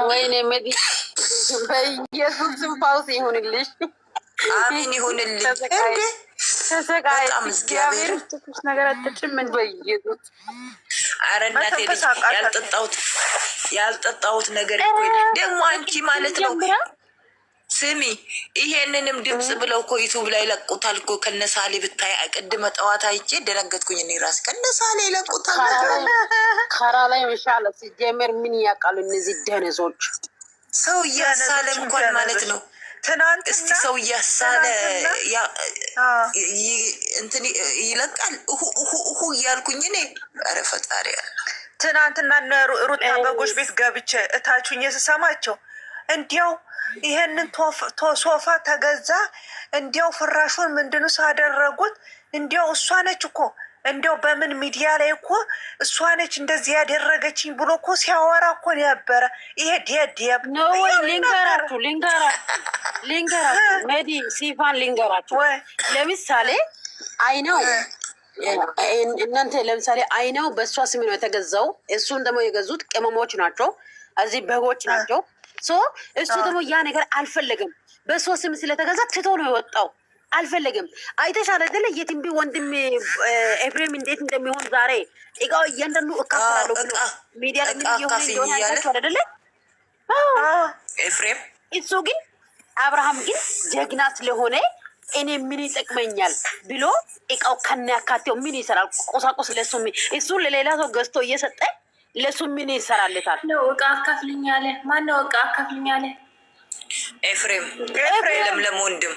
ወይኔ መዲ በኢየሱስ ስም ፓውስ ይሁንልሽ። አሜን ይሁንልኝ። በጣም እግዚአብሔር ትኩስ ነገር አትጭም በኢየሱስ። ኧረ እናቴ ልጅ ያልጠጣሁት ነገር እኮ ደግሞ አንቺ ማለት ነው። ስሚ ይሄንንም ድምጽ ብለው እኮ ዩቱብ ላይ ለቁታል እኮ ከነሳሌ ብታይ። ቅድመ ጠዋት አይቼ ደነገጥኩኝ። እኔ ራስ ከነሳሌ ለቁታል ካራ ላይ መሻለ ሲጀመር ምን ያውቃሉ እነዚህ ደነዞች። ሰው እያሳለ እንኳን ማለት ነው። ትናንት እስቲ ሰው እያሳለ እንትን ይለቃል እሁ እያልኩኝ እኔ ኧረ ፈጣሪ ያለ ትናንትና ሩታ በጎች ቤት ገብቼ እታችሁኝ ስሰማቸው እንዲያው ይሄንን ሶፋ ተገዛ እንዲያው ፍራሹን ምንድን ሳደረጉት እንዲያው እሷ ነች እኮ እንዲያው በምን ሚዲያ ላይ እኮ እሷ ነች እንደዚህ ያደረገችኝ ብሎ እኮ ሲያወራ እኮ ነበረ። ይሄ ዲያብ ነው ወይ? ሊንገራችሁ ሜዲ ሲፋን ሊንገራችሁ። ለምሳሌ አይነው እናንተ ለምሳሌ አይነው በእሷ ስም ነው የተገዛው። እሱን ደግሞ የገዙት ቅመሞች ናቸው፣ እዚህ በጎች ናቸው። እሱ ደግሞ ያ ነገር አልፈለግም። በእሷ ስም ስለተገዛ ትቶ ነው የወጣው። አልፈለግም። አይተሻል አይደለ? የትንቢ ወንድም ኤፍሬም እንዴት እንደሚሆን ዛሬ እቃው እያንዳንዱ እካፈላለሁ ብሎ ሚዲያ ላይ ምን እየሆነ እንደሆነ አይታችኋል አይደለ? ኤፍሬም እሱ ግን አብርሃም ግን ጀግና ስለሆነ እኔ ምን ይጠቅመኛል ብሎ እቃው ከነያካቴው ምን ይሰራል? ቁሳቁስ ለሱ እሱ ለሌላ ሰው ገዝቶ እየሰጠ ለሱ ምን ይሰራልታል? ነው እቃ አካፍልኛለ። ማን ነው እቃ አካፍልኛለ? ኤፍሬም ለምለም ወንድም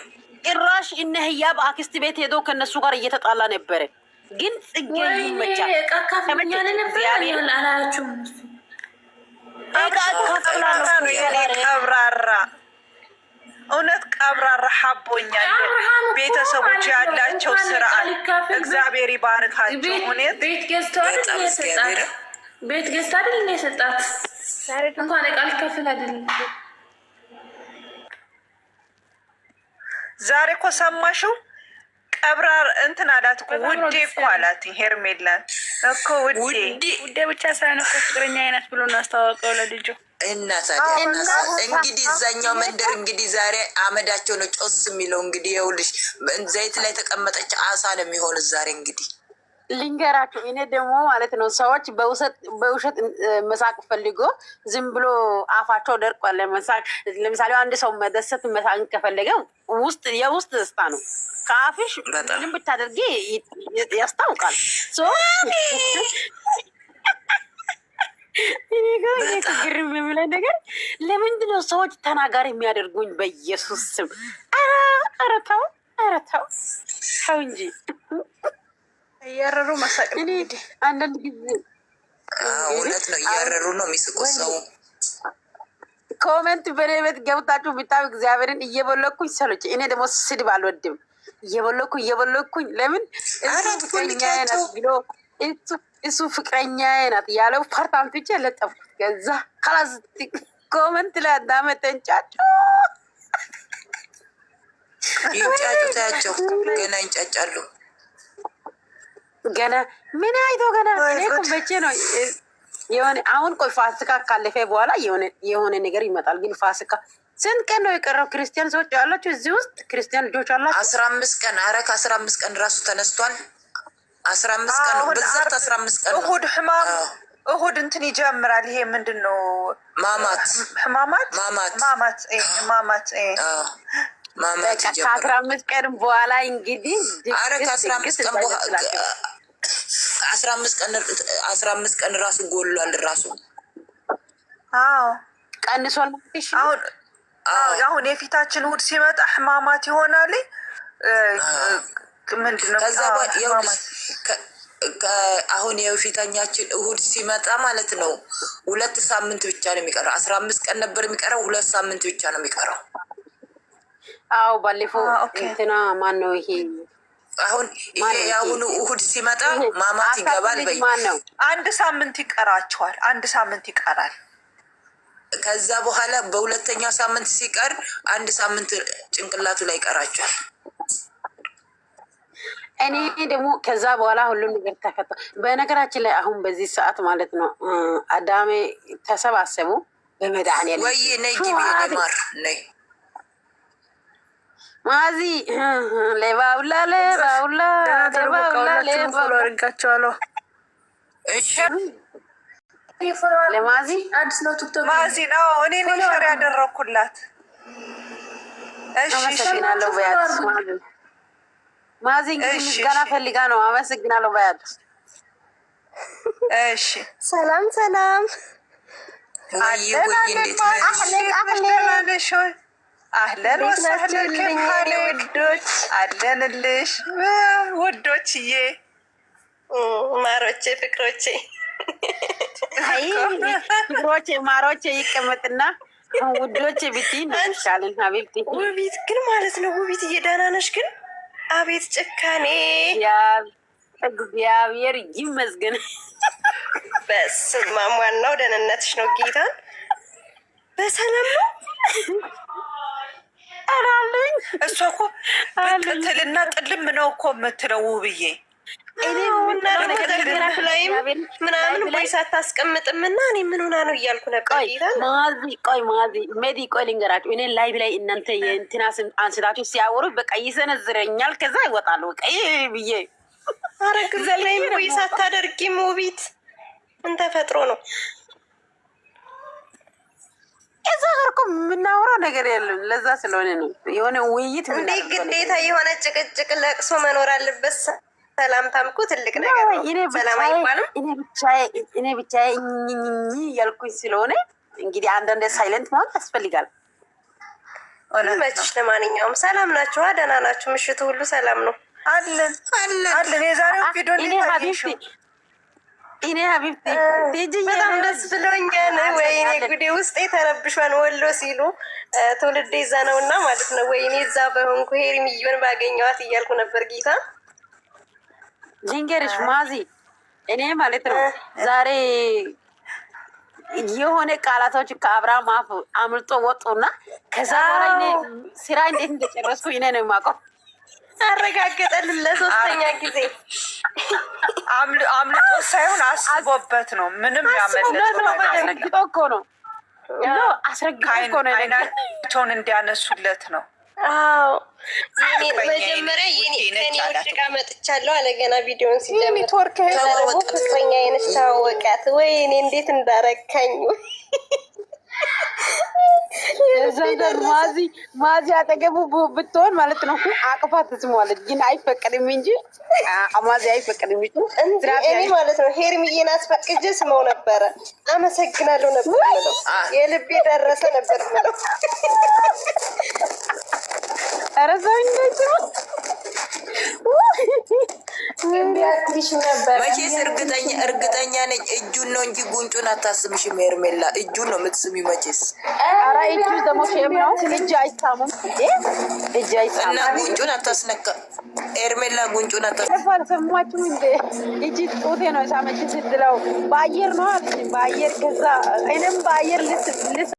ጭራሽ እነ ህያብ አክስት ቤት ሄዶ ከነሱ ጋር እየተጣላ ነበረ። ግን ጽጌ ይመቻል። እቃ አካፍልኛለ ነበር አላላችሁም? እቃ አካፍላለሁ ቀብራራ እውነት ቀብራራ ሀቦኛል። ቤተሰቦች ያላቸው ስርዓት እግዚአብሔር ይባርካቸው። እውነት ቤት ገዝቶ አይደል የሰጣት? ቤት ገዝቶ አይደል የሰጣት? እንኳን እቃ ልከፍል አይደል? ዛሬ እኮ ሰማሽው? ቀብራር እንትን አላት እኮ ውዴ እኮ አላት። ሄርሜላን እኮ ውዴ ብቻ ሳይሆን እኮ ፍቅረኛ አይነት ብሎ እናስተዋወቀው ለልጁ እና ታዲያ እንግዲህ እዛኛው መንደር እንግዲህ ዛሬ አመዳቸው ነው ጮስ የሚለው። እንግዲህ ይኸውልሽ ዘይት ላይ ተቀመጠች አሳ ነው የሚሆኑት ዛሬ። እንግዲህ ልንገራችሁ፣ እኔ ደግሞ ማለት ነው ሰዎች በውሸት መሳቅ ፈልጎ ዝም ብሎ አፋቸው ደርቋል ለመሳቅ። ለምሳሌ አንድ ሰው መደሰት መሳቅ ከፈለገ የውስጥ ደስታ ነው። ከአፍሽ ምንም ብታደርጊ ያስታውቃል። ግርም የምለው ነገር ለምንድን ነው ሰዎች ተናጋሪ የሚያደርጉኝ? በኢየሱስ ስም ኧረ ተው እንጂ እያረሩ መሳቅ። እንግዲህ አንዳንድ ጊዜ እውነት ነው እያረሩ ነው የሚስቁት ሰው። ኮመንት በኔ ቤት ገብታችሁ ብታዩ እግዚአብሔርን እየበለኩኝ ሰሎች። እኔ ደግሞ ስድብ አልወድም። እየበለኩኝ ለምን ፍቅረኛዬ ናት ብሎ እሱ ፍቅረኛዬ ናት ያለው ፓርታን ትቼ ለጠፍኩት። ከዛ ካላስ ኮመንት ላይ አዳመጠንጫጩ ይንጫጩ ታያቸው። ገና ይንጫጫሉ። ገና ምን አይቶ ገና እኔ እኮ መቼ ነው የሆነ አሁን ቆይ ፋሲካ ካለፈ በኋላ የሆነ ነገር ይመጣል። ግን ፋሲካ ስንት ቀን ነው የቀረው? ክርስቲያን ሰዎች ያላችሁ እዚህ ውስጥ ክርስቲያን ልጆች አላችሁ? 15 ቀን። ኧረ ከ15 ቀን ራሱ ተነስቷል። 15 ቀን ነው በዛት 15 ቀን ነው። እሁድ እንትን ይጀምራል። ይሄ ምንድን ነው? ማማት ከ15 ቀን በኋላ እንግዲህ ኧረ ከ15 ቀን ራሱ ጎሏል። ራሱ ቀንሷል። አሁን የፊታችን እሁድ ሲመጣ ህማማት ይሆናል። ምንድነው? አሁን የፊተኛችን እሁድ ሲመጣ ማለት ነው 2 ሳምንት ብቻ ነው የሚቀረው። 15 ቀን ነበር የሚቀረው፣ 2 ሳምንት ብቻ ነው የሚቀረው። አዎ ባለፈው እንትና ማን ነው ይሄ? አሁን ይሄ የአሁኑ እሁድ ሲመጣ ማማት ይገባል። በይ 1 ሳምንት ይቀራቸዋል። 1 ሳምንት ይቀራል። ከዛ በኋላ በሁለተኛው ሳምንት ሲቀር 1 ሳምንት ጭንቅላቱ ላይ ይቀራቸዋል። እኔ ደግሞ ከዛ በኋላ ሁሉም ነገር ተፈታ። በነገራችን ላይ አሁን በዚህ ሰዓት ማለት ነው አዳሜ ተሰባሰቡ በመድኃኒዓለም ወይ ነይ ግቢ ለማር ነይ ማዚ ሌባውላ ሌባውላ ሌባውላ ሌባውላ አድርጋቸዋለሁ። እሺ ለማዚ አዲስ ነው ቲክቶክ ማዚ ነው እኔ ነኝ ሸር ያደረኩላት። እሺ አመሰግናለሁ በያት ማዚ እንግዲህ ምስጋና ፈልጋ ነው። አመሰግናለሁ በያት። እሺ ሰላም ሰላም አህለን ወሰህለን ውዶች አለንልሽ ውዶችዬ ማሮቼ ፍቅሮቼ አይ ፍቅሮቼ ማሮቼ ይቀመጥና ውዶቼ ብትይ ይሻላል። ሀቢብቲ ውቢት ግን ማለት ነው ውቢት እየዳና ነሽ ግን አቤት ጭካኔ እግዚአብሔር ይመስገን። በስመ አብ ዋናው ደህንነትሽ ነው። ጌታን በሰላም ነው አላለኝ። እሷ እኮ ትልና ጥልም ነው እኮ የምትለው ውብዬ። እና ደግሞ ቴሌግራፍ ላይም ምናምን ወይ ሳታስቀምጥምና እኔ ምን ሆና ነው እያልኩ ነበር። ጌታን ቆይ ማዚ ሜዲ ቆይ ልንገራችሁ። እኔ ላይቭ ላይ እናንተ የእንትና ስም አንስታችሁ ሲያወሩ በቃ ይሰነዝረኛል። ከዛ ይወጣሉ በቃ ብዬ አረግዘ ላይም ወይ ሳታደርጊም ውቢት ምን ተፈጥሮ ነው? እዛ ጋር እኮ የምናወራው ነገር የለም። ለዛ ስለሆነ ነው የሆነ ውይይት እንዴ ግዴታ የሆነ ጭቅጭቅ ለቅሶ መኖር አለበት። ሰላምታም እኮ ትልቅ ነገር ነው። ሰላም አይባልም። እኔ ብቻዬ ያልኩኝ ስለሆነ እንግዲህ አንዳንድ ሳይለንት መሆን ያስፈልጋል። መችሽ ለማንኛውም ሰላም ናችሁ? ደህና ናችሁ? ምሽቱ ሁሉ ሰላም ነው? አለን አለን። የዛሬው ቪዲዮ እኔ ሀቢብቲ በጣም ደስ ብሎኛል። ወይኔ ጉዴ ውስጤ ተረብሿን ወሎ ሲሉ ትውልድ ይዛ ነው እና ማለት ነው። ወይኔ እዛ በሆንኩ ሄርሚዬን ባገኘዋት እያልኩ ነበር። ጌታ ልንገርሽ ማዚ እኔ ማለት ነው ዛሬ የሆነ ቃላቶች ከአብርሃም አፍ አምልጦ ወጡና ከዛ በኋላ እኔ ስራ እንዴት እንደጨረስኩ እኔ ነው የማውቀው። አረጋገጠልን ለሶስተኛ ጊዜ። አምልጦ ሳይሆን አስቦበት ነው። ምንም አስረግጦ እኮ ነው አስረግጦ እኮ ነው አይናቸውን እንዲያነሱለት ነው። አዎ መጀመሪያ ከኔ ውጭ ጋር መጥቻለሁ አለ ገና ቪዲዮን ሲጀምር። ፍቅረኛ አይነሽ ታወቃት። ወይኔ እንዴት እንዳረካኝ ማዚ አጠገቡ ብትሆን ማለት ነው አቅፋት ትስሟለች። ግን አይፈቀድም እንጂ ማዚ አይፈቀድም እንጂ እኔ ማለት ነው ሄርሚዬን አስፈቅጄ ስመው ነበረ። አመሰግናለሁ ነበር ምለው የልቤ ደረሰ ነበር ምለው። ኧረ ሰው እንደዚህ መቼስ እርግጠኛ ነኝ እጁን ነው እንጂ ጉንጩን አታስምሽም። ሄርሜላ እጁን ነው የምትስሚ መቼስ። ኧረ እጁ ደግሞ ሼም ነው። እጅ አይሳምም እጅ አይሳምም እና ጉንጩን አታስነካ። ሄርሜላ ጉንጩን አልሰማችሁም እንዴ? እጅ ጡቴ ነው የሳመች ስትለው በአየር ነው አለች። በአየር ከዛ እኔም በአየር ልስ